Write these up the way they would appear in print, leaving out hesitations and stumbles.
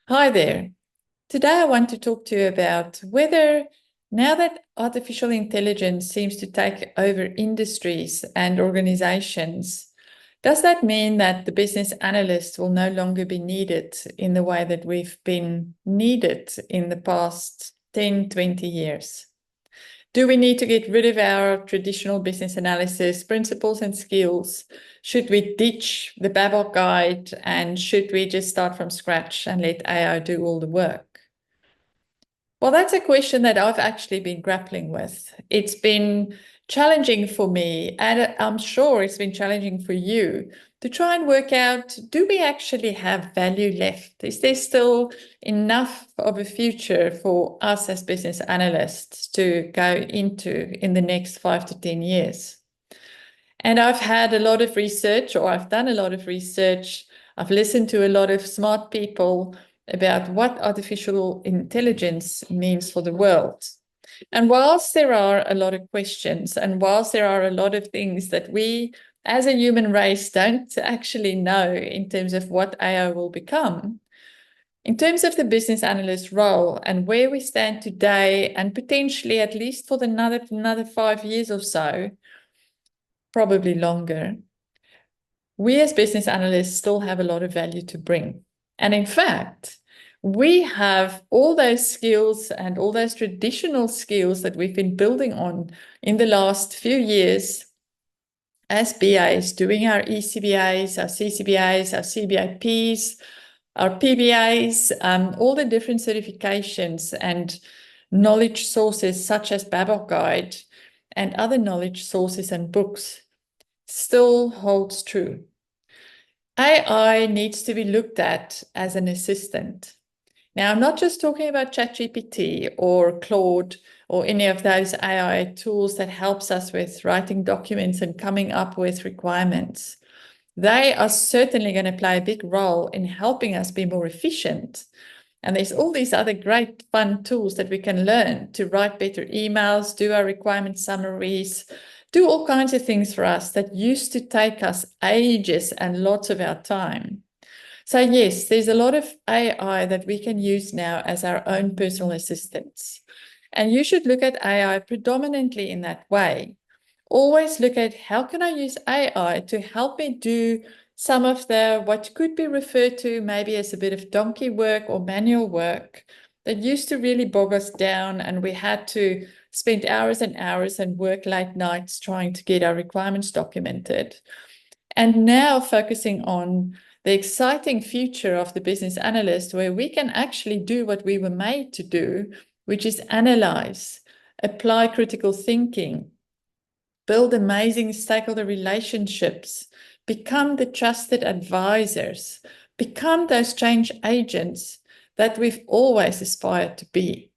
Hi there. Today I want to talk to you about whether now that artificial intelligence seems to take over industries and organizations, does that mean that the business analyst will no longer be needed in the way that we've been needed in the past 10, 20 years? Do we need to get rid of our traditional business analysis principles and skills? Should we ditch the BABOK guide and should we just start from scratch and let AI do all the work? Well, that's a question that I've actually been grappling with. It's been challenging for me, and I'm sure it's been challenging for you to try and work out, do we actually have value left? Is there still enough of a future for us as business analysts to go into in the next 5 to 10 years? And I've had a lot of research, or I've done a lot of research. I've listened to a lot of smart people about what artificial intelligence means for the world. And whilst there are a lot of questions, and whilst there are a lot of things that we as a human race don't actually know in terms of what AI will become, in terms of the business analyst role and where we stand today, and potentially at least for another 5 years or so, probably longer, we as business analysts still have a lot of value to bring. And in fact, we have all those skills and all those traditional skills that we've been building on in the last few years as BAs, doing our ECBAs, our CCBAs, our CBAPs, our PBAs, all the different certifications and knowledge sources such as BABOK Guide and other knowledge sources and books still holds true. AI needs to be looked at as an assistant. Now, I'm not just talking about ChatGPT or Claude or any of those AI tools that helps us with writing documents and coming up with requirements. They are certainly going to play a big role in helping us be more efficient. And there's all these other great fun tools that we can learn to write better emails, do our requirement summaries, do all kinds of things for us that used to take us ages and lots of our time. So yes, there's a lot of AI that we can use now as our own personal assistants. And you should look at AI predominantly in that way. Always look at how can I use AI to help me do some of the what could be referred to maybe as a bit of donkey work or manual work that used to really bog us down, and we had to spend hours and hours and work late nights trying to get our requirements documented. And now focusing on the exciting future of the business analyst, where we can actually do what we were made to do, which is analyze, apply critical thinking, build amazing stakeholder relationships, become the trusted advisors, become those change agents that we've always aspired to be.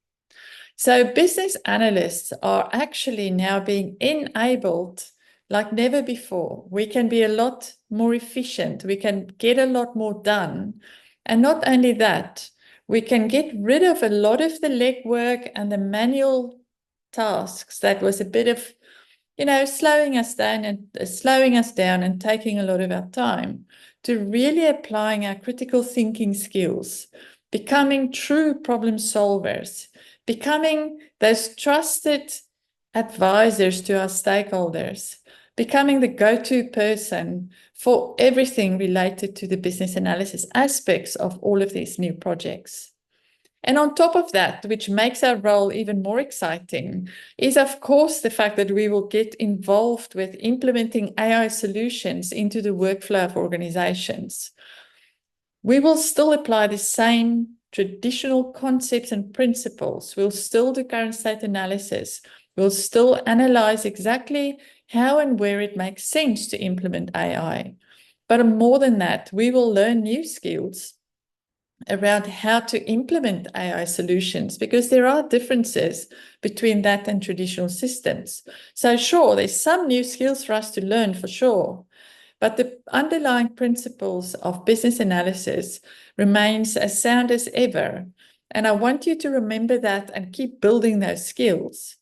So business analysts are actually now being enabled like never before. We can be a lot more efficient. We can get a lot more done. And not only that, we can get rid of a lot of the legwork and the manual tasks that was a bit of, slowing us down and taking a lot of our time, to really applying our critical thinking skills, becoming true problem solvers, becoming those trusted advisors to our stakeholders, becoming the go-to person for everything related to the business analysis aspects of all of these new projects. And on top of that, which makes our role even more exciting, is of course the fact that we will get involved with implementing AI solutions into the workflow of organizations. We will still apply the same traditional concepts and principles. We'll still do current state analysis. We'll still analyze exactly how and where it makes sense to implement AI. But more than that, we will learn new skills around how to implement AI solutions, because there are differences between that and traditional systems. So sure, there's some new skills for us to learn for sure, but the underlying principles of business analysis remains as sound as ever. And I want you to remember that and keep building those skills.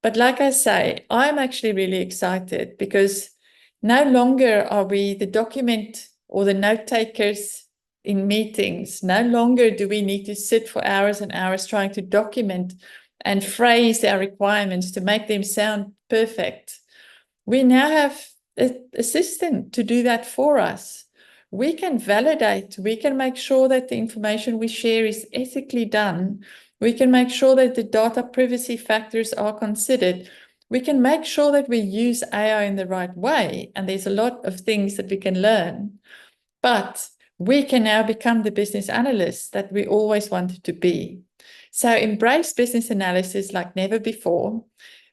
But like I say, I'm actually really excited because no longer are we the document or the note takers in meetings. No longer do we need to sit for hours and hours trying to document and phrase our requirements to make them sound perfect. We now have an assistant to do that for us. We can validate, we can make sure that the information we share is ethically done. We can make sure that the data privacy factors are considered. We can make sure that we use AI in the right way. And there's a lot of things that we can learn. But we can now become the business analysts that we always wanted to be. So embrace business analysis like never before.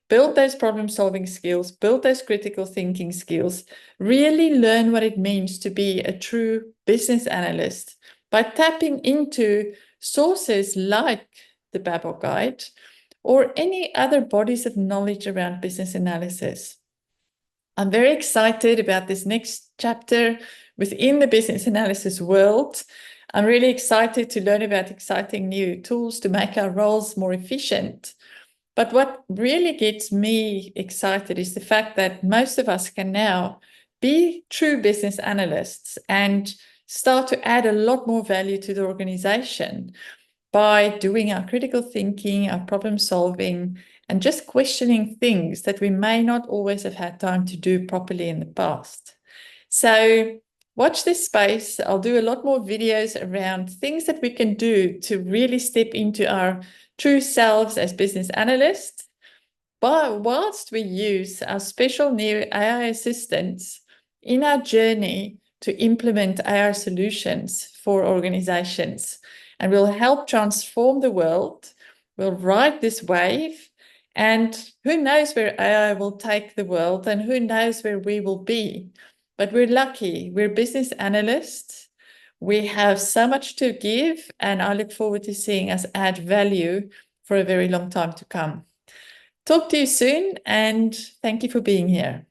Build those problem-solving skills, build those critical thinking skills, really learn what it means to be a true business analyst by tapping into sources like the BABOK Guide or any other bodies of knowledge around business analysis. I'm very excited about this next chapter within the business analysis world. I'm really excited to learn about exciting new tools to make our roles more efficient. But what really gets me excited is the fact that most of us can now be true business analysts and start to add a lot more value to the organization by doing our critical thinking, our problem solving, and just questioning things that we may not always have had time to do properly in the past. So watch this space. I'll do a lot more videos around things that we can do to really step into our true selves as business analysts, but whilst we use our special new AI assistants in our journey to implement AI solutions for organizations. And we'll help transform the world. We'll ride this wave. And who knows where AI will take the world and who knows where we will be. But we're lucky. We're business analysts. We have so much to give, and I look forward to seeing us add value for a very long time to come. Talk to you soon, and thank you for being here.